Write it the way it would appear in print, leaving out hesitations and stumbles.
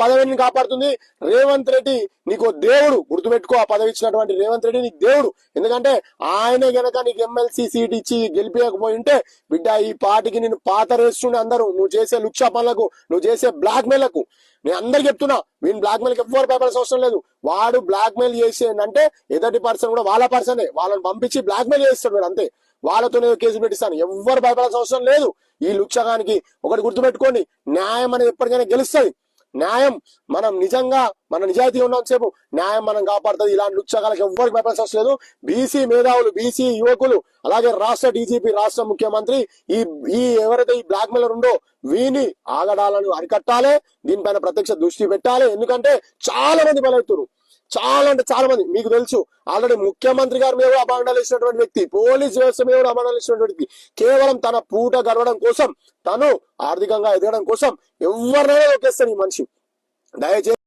పదవిని కాపాడుతుంది రేవంత్ రెడ్డి. నీకు దేవుడు, గుర్తుపెట్టుకో. ఆ పదవి ఇచ్చినటువంటి రేవంత్ రెడ్డి నీకు దేవుడు. ఎందుకంటే ఆయన గనక నీకు ఎమ్మెల్సీ సీట్ ఇచ్చి గెలిపించకపోయి ఉంటే బిడ్డ ఈ పార్టీకి నేను పాత రేస్తుండే అందరూ. నువ్వు చేసే లుక్షా పనులకు, నువ్వు చేసే బ్లాక్ మెయిల్లకు. నేను అందరికి చెప్తున్నా, వీని బ్లాక్ మెయిల్ ఎవ్వరు భయపడాల్సిన అవసరం లేదు. వాడు బ్లాక్ మెయిల్ చేసేందంటే ఎదటి పర్సన్ కూడా వాళ్ళ పర్సనే, వాళ్ళని పంపించి బ్లాక్ మెయిల్ చేస్తాడు వీడు అంతే. వాళ్ళతోనే కేసు పెట్టిస్తాను. ఎవ్వరు భయపడాల్సిన అవసరం లేదు ఈ లుచ్చగానికి. ఒకటి గుర్తుపెట్టుకోండి, న్యాయం అనేది ఎప్పటికైనా గెలుస్తుంది. న్యాయం మనం నిజంగా మన నిజాయితీ ఉన్నంతసేపు న్యాయం మనం కాపాడుతుంది. ఇలాంటి లుచ్చగాలకు ఎవ్వరికి భయపడాల్సిన అవసరం లేదు. బీసీ మేధావులు, బీసీ యువకులు, అలాగే రాష్ట్ర డీజీపీ, రాష్ట్ర ముఖ్యమంత్రి ఈ ఎవరైతే ఈ బ్లాక్ మెయిలర్ ఉందో వీని ఆగడాలను అరికట్టాలి. దీనిపైన ప్రత్యక్ష దృష్టి పెట్టాలి. ఎందుకంటే చాలా మంది బలవుతున్నారు, చాలా అంటే చాలా మంది. మీకు తెలుసు ఆల్రెడీ ముఖ్యమంత్రి గారి మీద అభాండాలు ఇచ్చినటువంటి వ్యక్తి, పోలీస్ వ్యవస్థ మీద అభాండాలు ఇచ్చినటువంటి వ్యక్తి, కేవలం తన పూట గడవడం కోసం, తను ఆర్థికంగా ఎదగడం కోసం ఎవరినైనా ఒకేస్తాడు ఈ మనిషి. దయచేసి